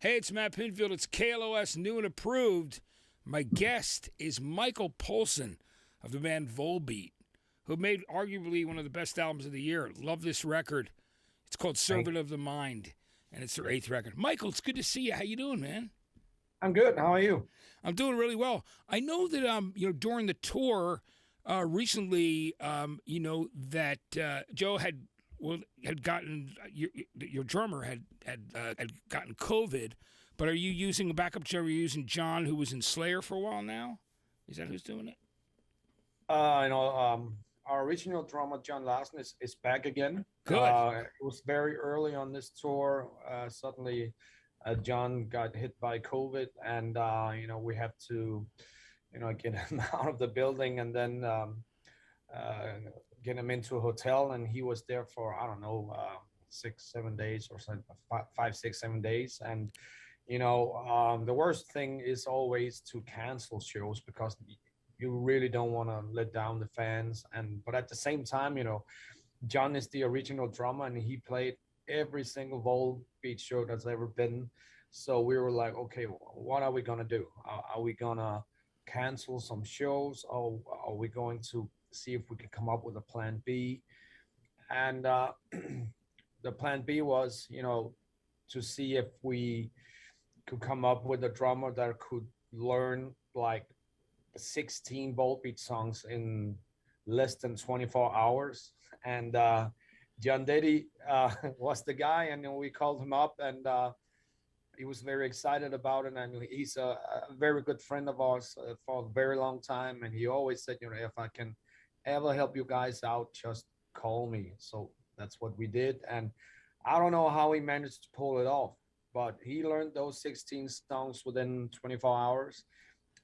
Hey, it's Matt Pinfield. It's KLOS New and Approved. My guest is Michael Poulsen of the band Volbeat, who made arguably one of the best albums of the year. Love this record. It's called Servant of the Mind, and it's their 8th record. Michael, it's good to see you. How you doing, man? I'm good. How are you? I'm doing really well. I know that during the tour recently, that Joe had gotten your drummer had gotten COVID. But are you using a backup drummer? Are you using John, who was in Slayer for a while now? Is that who's doing it? Our original drummer John Larson is back again. Good. It was very early on this tour. Suddenly, John got hit by COVID, and we have to, get him out of the building, and then get him into a hotel. And he was there for 6-7 days or something, 5, 6, 7 days. And the worst thing is always to cancel shows because you really don't want to let down the fans. But at the same time, John is the original drummer, and he played every single Volbeat show that's ever been. So we were like, okay, what are we gonna do? Are we gonna cancel some shows, or are we going to see if we can come up with a plan B? And the plan B was, to see if we could come up with a drummer that could learn like 16 Volbeat songs in less than 24 hours. And John Deddy was the guy, and we called him up, and he was very excited about it. And he's a very good friend of ours for a very long time. And he always said, if I can ever help you guys out, just call me. So that's what we did. And I don't know how he managed to pull it off, but he learned those 16 songs within 24 hours.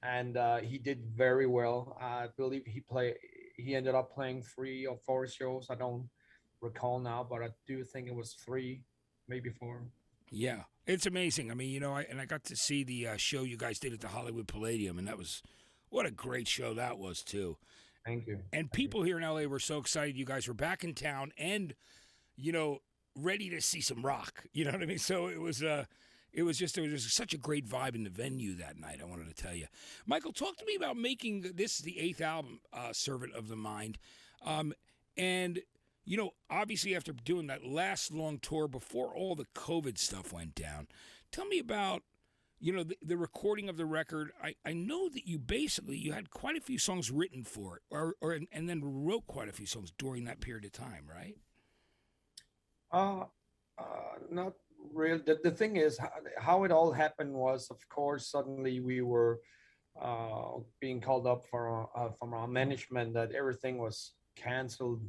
And he did very well. I believe he ended up playing 3 or 4 shows. I don't recall now, but I do think it was 3, maybe 4. Yeah, it's amazing. I mean, I got to see the show you guys did at the Hollywood Palladium, and what a great show that was too. Thank you. And people here in LA were so excited you guys were back in town and, ready to see some rock. You know what I mean? So it was just such a great vibe in the venue that night. I wanted to tell you, Michael, talk to me about making this the 8th album, Servant of the Mind, and obviously after doing that last long tour before all the COVID stuff went down, tell me about the recording of the record. I know that you had quite a few songs written for it, and then wrote quite a few songs during that period of time, right? Not real. The thing is, how it all happened was, of course, suddenly we were being called up from our management that everything was canceled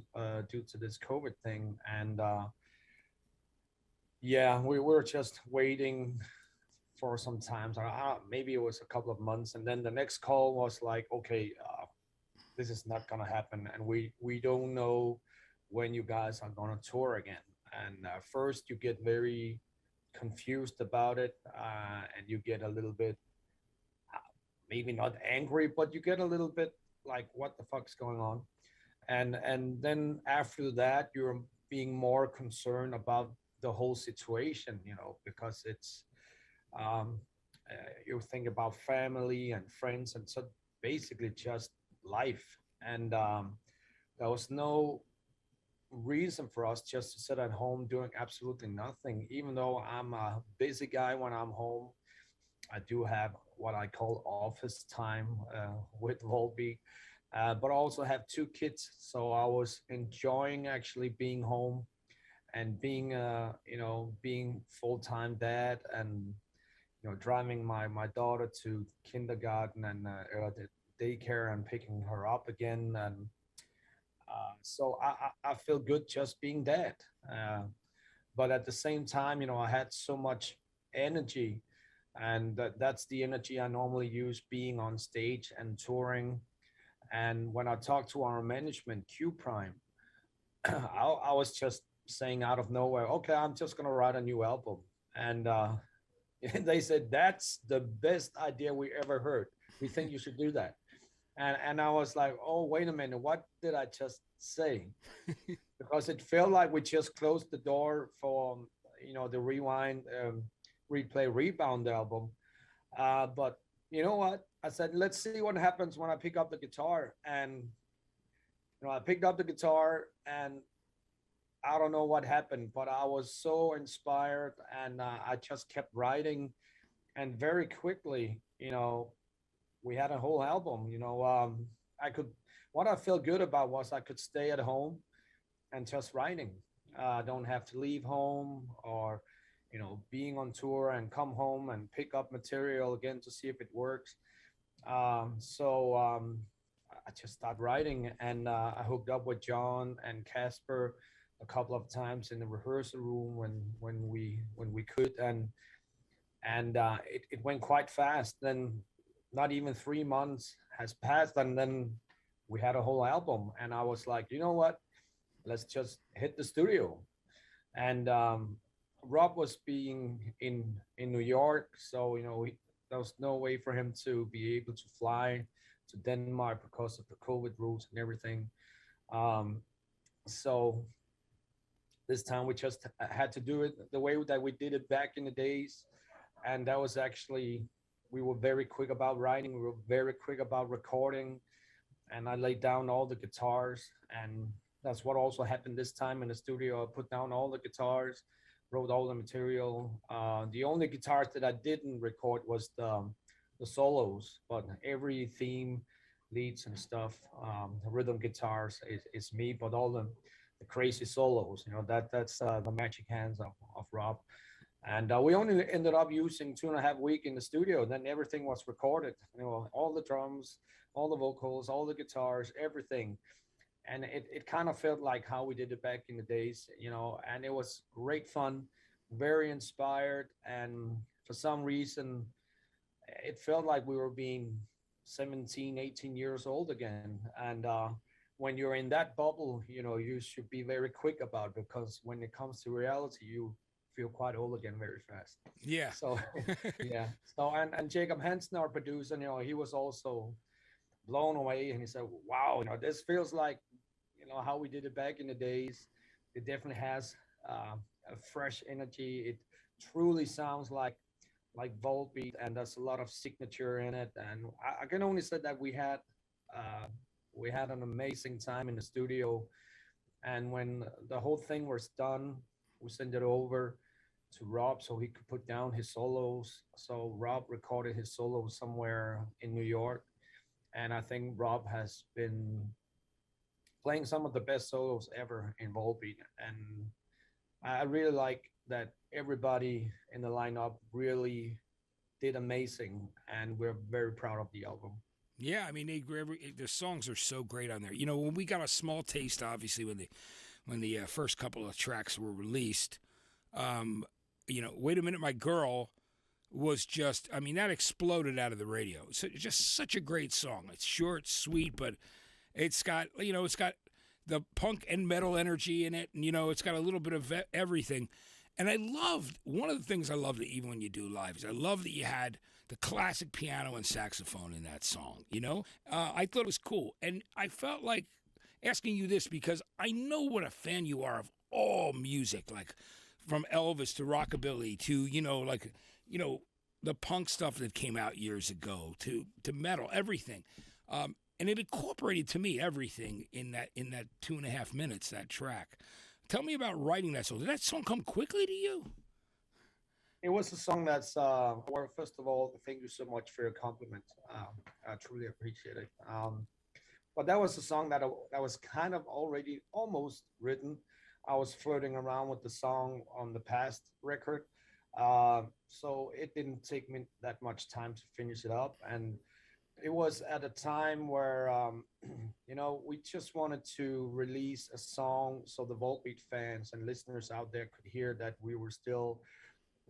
due to this COVID thing. And we were just waiting for some time. So maybe it was a couple of months. And then the next call was like, okay, this is not going to happen. And we don't know when you guys are going to tour again. And first you get very confused about it, and you get a little bit, maybe not angry, but you get a little bit like, what the fuck's going on? And then after that, you're being more concerned about the whole situation, because it's, you think about family and friends, and so basically just life. And there was no reason for us just to sit at home doing absolutely nothing. Even though I'm a busy guy when I'm home, I do have what I call office time with Volbeat, but I also have 2 kids, so I was enjoying actually being home and being full-time dad, and driving my daughter to kindergarten and the daycare, and picking her up again. And so I feel good just being dad. But at the same time, I had so much energy, and that's the energy I normally use being on stage and touring. And when I talked to our management, Q Prime, I was just saying out of nowhere, okay, I'm just going to write a new album. And they said, that's the best idea we ever heard. We think you should do that. And I was like, oh, wait a minute, what did I just say? Because it felt like we just closed the door for, the Rewind Replay Rebound album. But you know what? I said, let's see what happens when I pick up the guitar. And I picked up the guitar, and I don't know what happened, but I was so inspired, and I just kept writing. And very quickly, we had a whole album. I could. What I felt good about was I could stay at home and just writing. Don't have to leave home, or being on tour and come home and pick up material again to see if it works. So I just started writing, and I hooked up with John and Casper a couple of times in the rehearsal room when we could, and it went quite fast. Then not even 3 months has passed, and then we had a whole album. And I was like, you know what? Let's just hit the studio. And Rob was being in New York, so there was no way for him to be able to fly to Denmark because of the COVID rules and everything. Um, so this time we just had to do it the way that we did it back in the days, and that was actually, we were very quick about writing, we were very quick about recording, and I laid down all the guitars, and that's what also happened this time in the studio. I put down all the guitars, wrote all the material. The only guitars that I didn't record was the solos, but every theme, leads and stuff, the rhythm guitars is me, but all the crazy solos, that's the magic hands of Rob. And we only ended up using 2.5 weeks in the studio. Then everything was recorded, all the drums, all the vocals, all the guitars, everything. And it kind of felt like how we did it back in the days, and it was great fun, very inspired. And for some reason, it felt like we were being 17, 18 years old again. And when you're in that bubble, you should be very quick about it, because when it comes to reality, you feel quite old again very fast. Yeah. So yeah. So and Jacob Hansen, our producer, he was also blown away, and he said, wow, this feels like how we did it back in the days. It definitely has a fresh energy. It truly sounds like Volbeat, and there's a lot of signature in it. And I can only say that we had an amazing time in the studio. And when the whole thing was done, we sent it over to Rob so he could put down his solos. So Rob recorded his solos somewhere in New York, and I think Rob has been playing some of the best solos ever in Volbeat. And I really like that everybody in the lineup really did amazing, and we're very proud of the album. Yeah, I mean, the songs are so great on there. When we got a small taste, obviously, when the first couple of tracks were released, Wait a Minute, My Girl was just, I mean, that exploded out of the radio. So just such a great song. It's short, sweet, but it's got the punk and metal energy in it, and it's got a little bit of everything. And one of the things I loved, even when you do live, is I love that you had the classic piano and saxophone in that song. I thought it was cool, and I felt like asking you this because I know what a fan you are of all music, like from Elvis to rockabilly to the punk stuff that came out years ago to metal, everything. And it incorporated to me everything in that 2.5 minutes, that track. Tell me about writing that song. Did that song come quickly to you? It was a song that's, well, first of all, thank you so much for your compliment. I truly appreciate it. But that was a song that was kind of already almost written. I was flirting around with the song on the past record. So it didn't take me that much time to finish it up. And it was at a time where, we just wanted to release a song so the Volbeat fans and listeners out there could hear that we were still,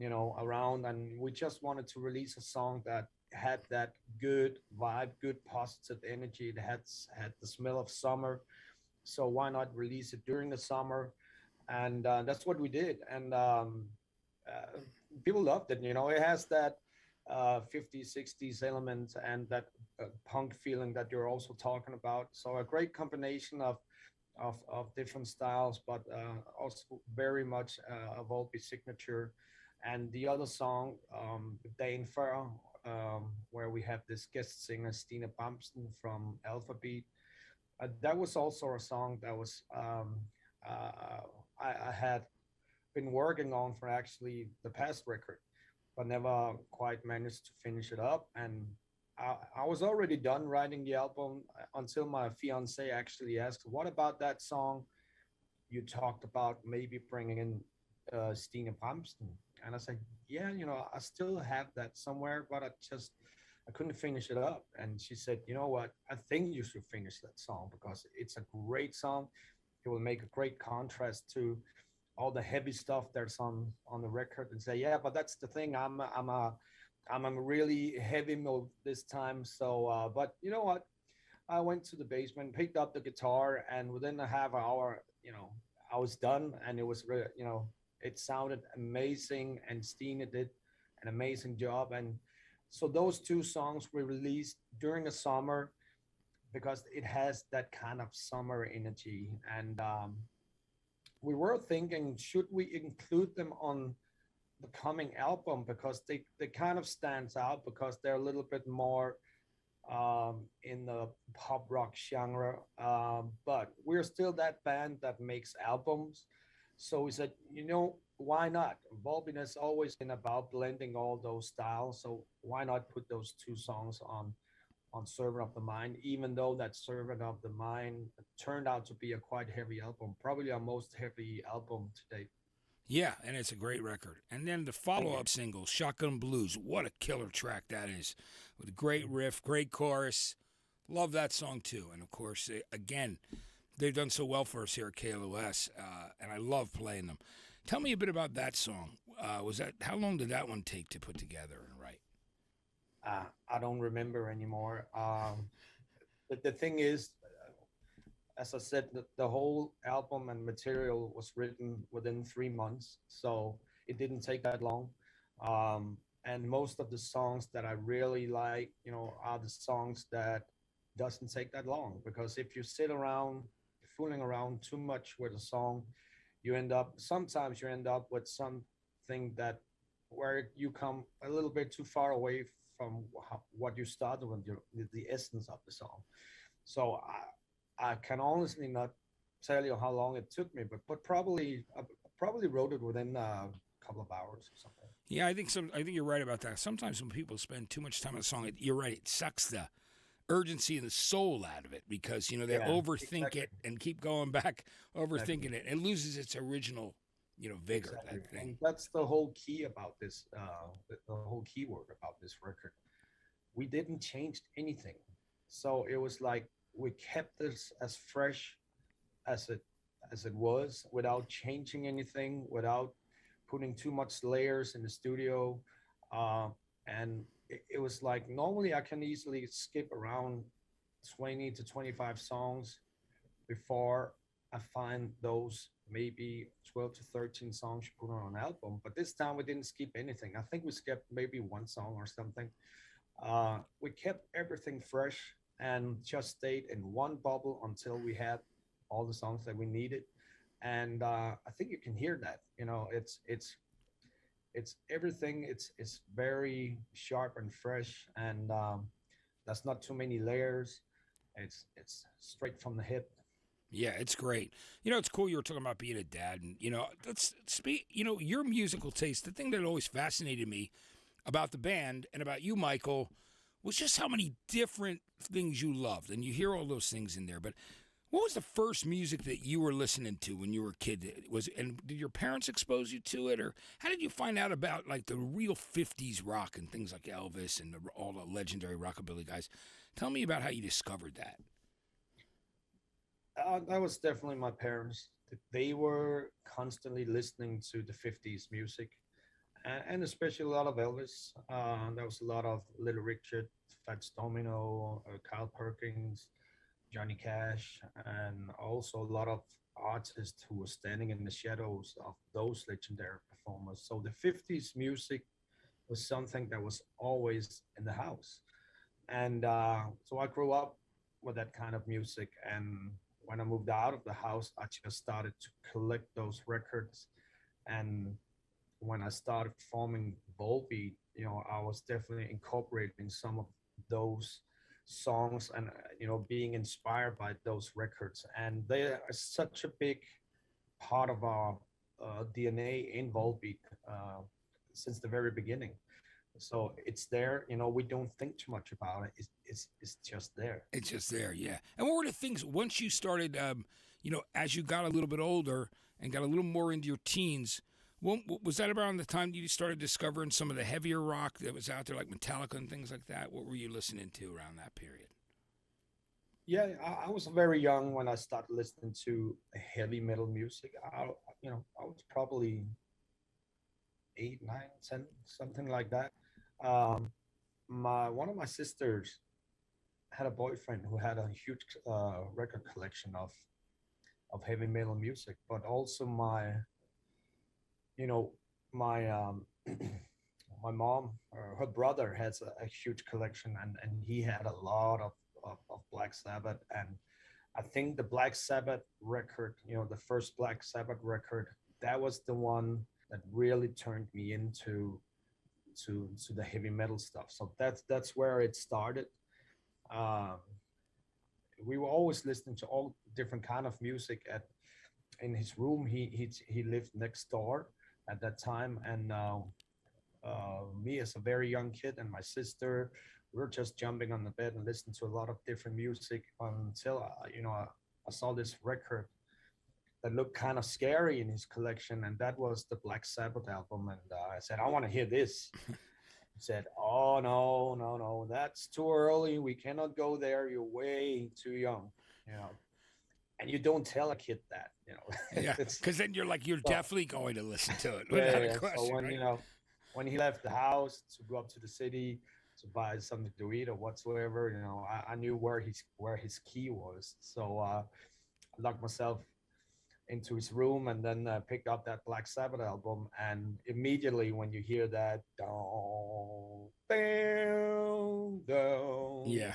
around. And we just wanted to release a song that had that good vibe, good positive energy. It had the smell of summer. So why not release it during the summer? And that's what we did. And people loved it. It has that 50s, 60s element and that punk feeling that you're also talking about. So a great combination of different styles, but also very much a Volbeat signature. And the other song, Dane Farrell, where we have this guest singer Stine Bamsen from Alphabet. That was also a song that was uh, I had been working on for actually the past record, but never quite managed to finish it up. And I was already done writing the album until my fiance actually asked, "What about that song you talked about maybe bringing in Stine Bramsen?" And I said, "Yeah, I still have that somewhere, but I couldn't finish it up." And she said, "You know what? I think you should finish that song because it's a great song. It will make a great contrast to all the heavy stuff that's on the record." And say, "Yeah, but that's the thing. I'm a really heavy mode this time." So, but you know what? I went to the basement, picked up the guitar, and within a half hour, I was done, and it was really, it sounded amazing, and Stina did an amazing job. And so those two songs were released during the summer because it has that kind of summer energy. And we were thinking, should we include them on the coming album because they kind of stands out because they're a little bit more in the pop rock genre. But we're still that band that makes albums. So we said, why not? Volbeat has always been about blending all those styles. So why not put those two songs on Servant of the Mind, even though that Servant of the Mind turned out to be a quite heavy album, probably our most heavy album to date. Yeah, and it's a great record. And then the follow-up single, Shotgun Blues, what a killer track that is. With a great riff, great chorus. Love that song too. And of course, again, they've done so well for us here at KLOS, and I love playing them. Tell me a bit about that song. How long did that one take to put together and write? I don't remember anymore. But the thing is, as I said, the whole album and material was written within 3 months, so it didn't take that long. And most of the songs that I really like, are the songs that doesn't take that long. Because if you sit around fooling around too much with a song, sometimes you end up with something that where you come a little bit too far away from what you started with the essence of the song. So I can honestly not tell you how long it took me, but probably I probably wrote it within a couple of hours or something. Yeah, I think you're right about that. Sometimes when people spend too much time on a song, you're right. It sucks the urgency and the soul out of it because they overthink exactly. it and keep going back overthinking Exactly. it. It loses its original vigor. Exactly. That thing. And that's the whole key about this. The whole keyword about this record. We didn't change anything, so it was like we kept this as fresh as it was without changing anything, without putting too much layers in the studio. And it was like normally I can easily skip around 20 to 25 songs before I find those maybe 12 to 13 songs you put on an album. But this time we didn't skip anything. I think we skipped maybe one song or something. We kept everything fresh and just stayed in one bubble until we had all the songs that we needed. And I think you can hear that. It's everything. It's very sharp and fresh, and there's not too many layers. It's straight from the hip. Yeah, it's great. It's cool you were talking about being a dad, and let's speak. Your musical taste. The thing that always fascinated me about the band and about you, Michael, was just how many different things you loved, and you hear all those things in there. But what was the first music that you were listening to when you were a kid? And did your parents expose you to it, or how did you find out about like the real '50s rock and things like Elvis and all the legendary rockabilly guys? Tell me about how you discovered that. That was definitely my parents. They were constantly listening to the 50s music, and especially a lot of Elvis. There was a lot of Little Richard, Fats Domino, Kyle Perkins, Johnny Cash, and also a lot of artists who were standing in the shadows of those legendary performers. So the 50s music was something that was always in the house. And so I grew up with that kind of music. And when I moved out of the house, I just started to collect those records. And when I started forming Volbeat, I was definitely incorporating some of those songs and being inspired by those records, and they are such a big part of our DNA in Volbeat since the very beginning. So it's there. We don't think too much about it. It's just there. It's just there, yeah. And what were the things once you started, as you got a little bit older and got a little more into your teens? Was that around the time you started discovering some of the heavier rock that was out there, like Metallica and things like that? What were you listening to around that period? Yeah, I was very young when I started listening to heavy metal music. I was probably 8, 9, 10, something like that. One of my sisters had a boyfriend who had a huge record collection of heavy metal music, but also my my mom, her brother has a huge collection, and he had a lot of Black Sabbath. And I think the Black Sabbath record, the first Black Sabbath record, that was the one that really turned me into the heavy metal stuff. So that's where it started. We were always listening to all different kind of music in his room. He lived next door at that time, and me as a very young kid and my sister, we were just jumping on the bed and listening to a lot of different music until I saw this record that looked kind of scary in his collection, and that was the Black Sabbath album. And I said, I want to hear this. He said, oh, no, that's too early. We cannot go there. You're way too young, And you don't tell a kid that, Yeah, because then you're definitely going to listen to it. Yeah, A question, so when, right? When he left the house to go up to the city to buy something to eat or whatsoever, I knew where his key was. So I locked myself into his room and then picked up that Black Sabbath album. And immediately when you hear that, Yeah.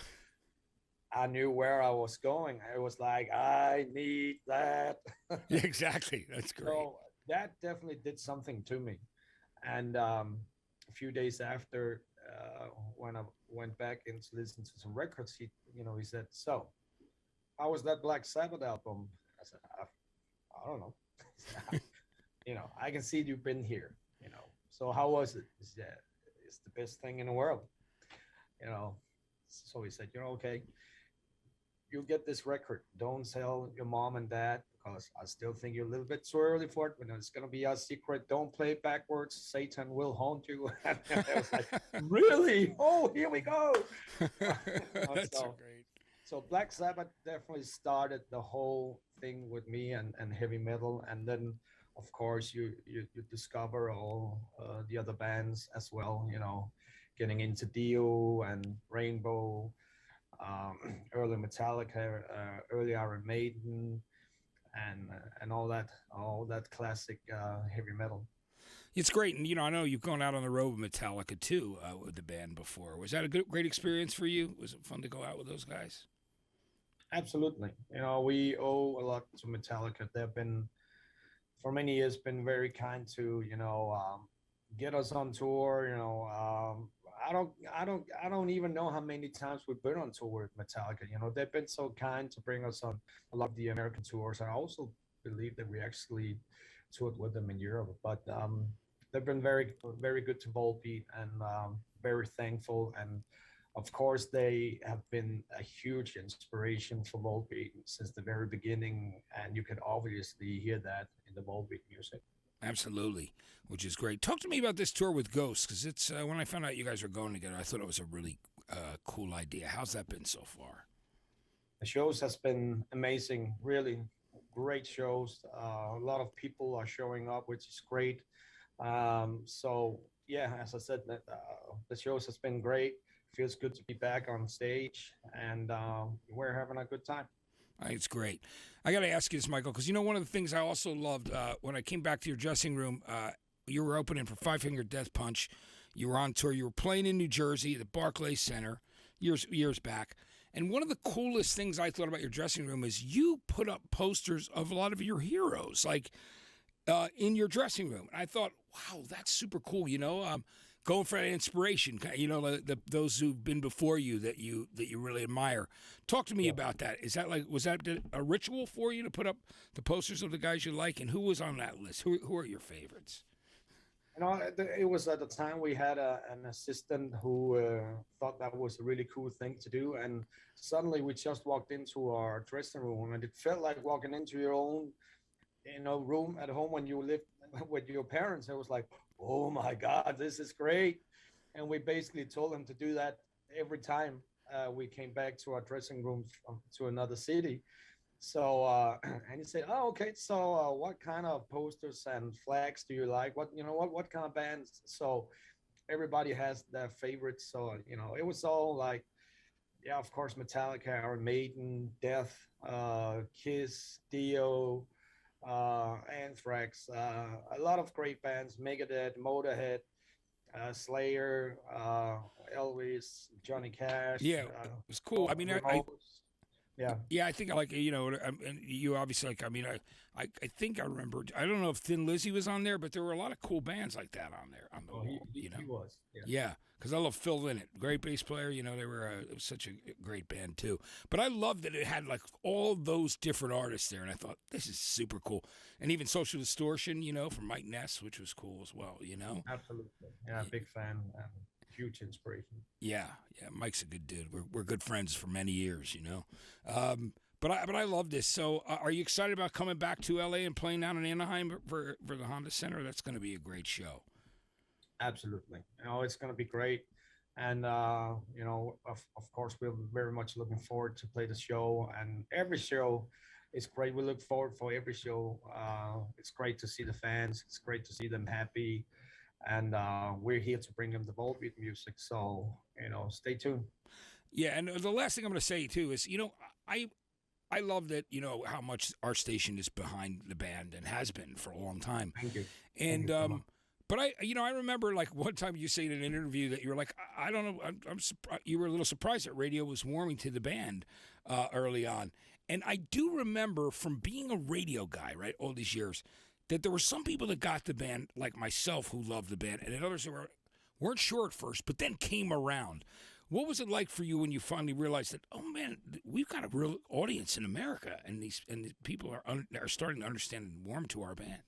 I knew where I was going. I was like, I need that. Yeah, exactly. That's great. So that definitely did something to me. And a few days after, when I went back and listened to some records, he said, so how was that Black Sabbath album? I said, I don't know. I can see you've been here, so how was it? He said, it's the best thing in the world, So he said, okay, you'll get this record. Don't tell your mom and dad, because I still think you're a little bit too early for it. It's going to be a secret. Don't play it backwards. Satan will haunt you. And I was like, really? Oh, here we go. That's so great. So Black Sabbath definitely started the whole thing with me and heavy metal. And then, of course, you discover all the other bands as well, getting into Dio and Rainbow, early Metallica, early Iron Maiden, and all that classic heavy metal. It's great, and I know you've gone out on the road with Metallica too with the band before. Was that a great experience for you? Was it fun to go out with those guys? Absolutely. We owe a lot to Metallica. They've been, for many years, been very kind to get us on tour. I don't even know how many times we've been on tour with Metallica. They've been so kind to bring us on a lot of the American tours. I also believe that we actually toured with them in Europe, but they've been very, very good to Volbeat, and very thankful. And of course, they have been a huge inspiration for Volbeat since the very beginning, and you can obviously hear that in the Volbeat music. Absolutely, which is great. Talk to me about this tour with Ghost, because it's when I found out you guys were going together, I thought it was a really cool idea. How's that been so far? The shows has been amazing, really great shows. A lot of people are showing up, which is great. So yeah, as I said, the shows has been great. Feels good to be back on stage, and we're having a good time. It's great. I got to ask you this, Michael, because one of the things I also loved when I came back to your dressing room, you were opening for Five Finger Death Punch. You were on tour. You were playing in New Jersey at the Barclays Center years back. And one of the coolest things I thought about your dressing room is you put up posters of a lot of your heroes, like in your dressing room. And I thought, Wow, that's super cool. Going for that inspiration. Those who've been before you that you really admire. Talk to me about that. Is that was that a ritual for you to put up the posters of the guys you like, and who was on that list? Who are your favorites? It was at the time we had an assistant who thought that was a really cool thing to do, and suddenly we just walked into our dressing room, and it felt like walking into your own, room at home when you lived with your parents. It was like, oh my God, this is great, and we basically told them to do that every time we came back to our dressing room to another city. So and he said, "Oh, okay. So what kind of posters and flags do you like? What kind of bands?" So everybody has their favorites. So it was all like, yeah, of course, Metallica, Iron Maiden, Death, Kiss, Dio, Anthrax, a lot of great bands, Megadeth, Motorhead, Slayer, Elvis, Johnny Cash. Yeah, it was cool. I mean, yeah. Yeah, I think I like and you obviously like. I mean, I think I remember. I don't know if Thin Lizzy was on there, but there were a lot of cool bands like that on there on the wall. He was. Yeah, because I love Phil Lynott, great bass player. They were it was such a great band too. But I love that it had like all those different artists there, and I thought this is super cool. And even Social Distortion, from Mike Ness, which was cool as well. Absolutely. Yeah, big fan. Huge inspiration. Yeah, Mike's a good dude. We're good friends for many years, But I love this. So, are you excited about coming back to LA and playing down in Anaheim for the Honda Center? That's going to be a great show. Absolutely. It's going to be great, and of course, we're very much looking forward to play the show. And every show is great. We look forward for every show. It's great to see the fans. It's great to see them happy. And we're here to bring them the Volbeat music. So, stay tuned. Yeah, and the last thing I'm going to say, too, is, I love that, how much our station is behind the band and has been for a long time. Thank you. And, but I remember, like, one time you said in an interview that you were like, I don't know, I'm you were a little surprised that radio was warming to the band early on. And I do remember from being a radio guy, right, all these years, that there were some people that got the band, like myself, who loved the band, and then others who weren't sure at first, but then came around. What was it like for you when you finally realized that, oh man, we've got a real audience in America, and these people are starting to understand and warm to our band?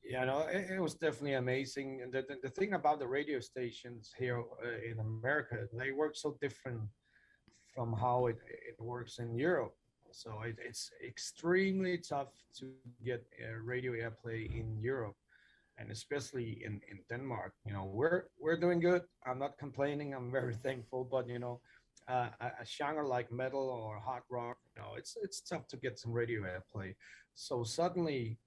Yeah, it was definitely amazing. And the thing about the radio stations here in America, they work so different from how it works in Europe. So it's extremely tough to get radio airplay in Europe, and especially in Denmark. We're doing good. I'm not complaining. I'm very thankful. But a genre like metal or hard rock, it's tough to get some radio airplay. So suddenly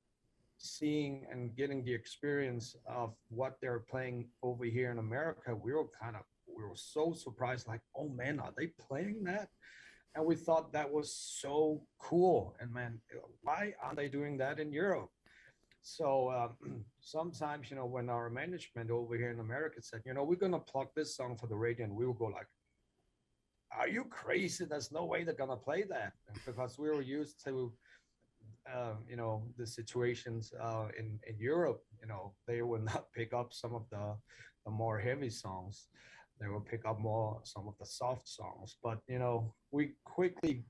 seeing and getting the experience of what they're playing over here in America, we were so surprised. Like, oh man, are they playing that? And we thought that was so cool. And man, why aren't they doing that in Europe? So sometimes, when our management over here in America said, we're going to plug this song for the radio, and we will go like, are you crazy? There's no way they're going to play that. Because we were used to, the situations in Europe, they would not pick up some of the more heavy songs. They will pick up more some of the soft songs. But, we quickly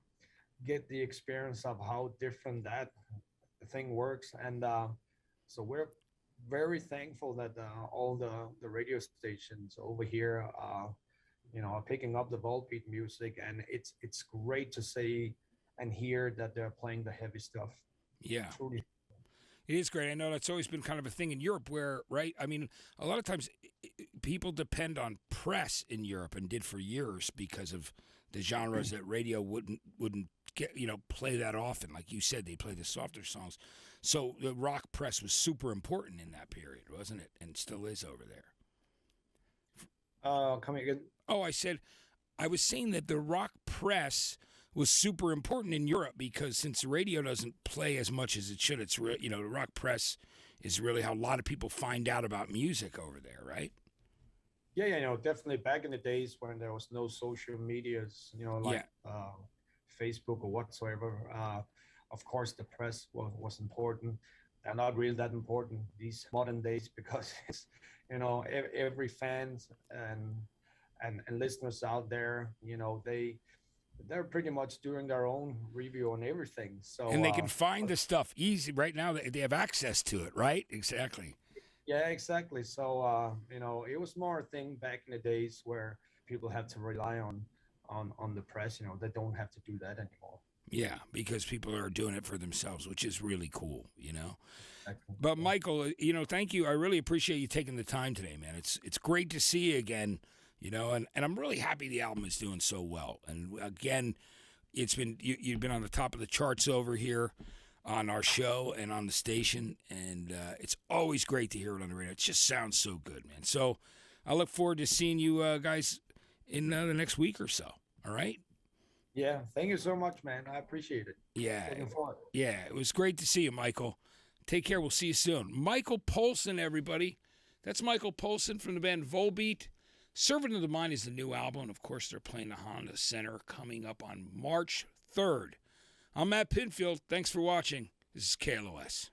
get the experience of how different that thing works. And so we're very thankful that all the radio stations over here, are picking up the Volbeat music. And it's great to see and hear that they're playing the heavy stuff. Yeah. Truly. It is great. I know that's always been kind of a thing in Europe where, right? I mean, a lot of times people depend on press in Europe and did for years because of the genres that radio wouldn't get, play that often. Like you said, they play the softer songs. So the rock press was super important in that period, wasn't it? And still is over there. Coming again? Oh, I was saying that the rock press was super important in Europe because since the radio doesn't play as much as it should, it's the rock press is really how a lot of people find out about music over there, right? Yeah, definitely back in the days when there was no social medias, Facebook or whatsoever. Of course, the press was important. are not really that important these modern days, because it's, every fans and listeners out there, they're pretty much doing their own review on everything. So And they can find the stuff easy right now. They have access to it, right? Exactly. yeah, exactly. So it was more a thing back in the days where people had to rely on the press. They don't have to do that anymore. Yeah, because people are doing it for themselves, which is really cool, Exactly. But Michael, thank you. I really appreciate you taking the time today, man. It's great to see you again, and I'm really happy the album is doing so well. And again, it's been you've been on the top of the charts over here on our show and on the station, and it's always great to hear it on the radio. It just sounds so good, man. So I look forward to seeing you guys in the next week or so. All right. Yeah, thank you so much, man. I appreciate it. Yeah. Looking forward. Yeah, it was great to see you, Michael. Take care. We'll see you soon. Michael Poulsen, everybody. That's Michael Poulsen from the band Volbeat. Servant of the Mind is the new album. And of course, they're playing the Honda Center coming up on March 3rd. I'm Matt Pinfield. Thanks for watching. This is KLOS.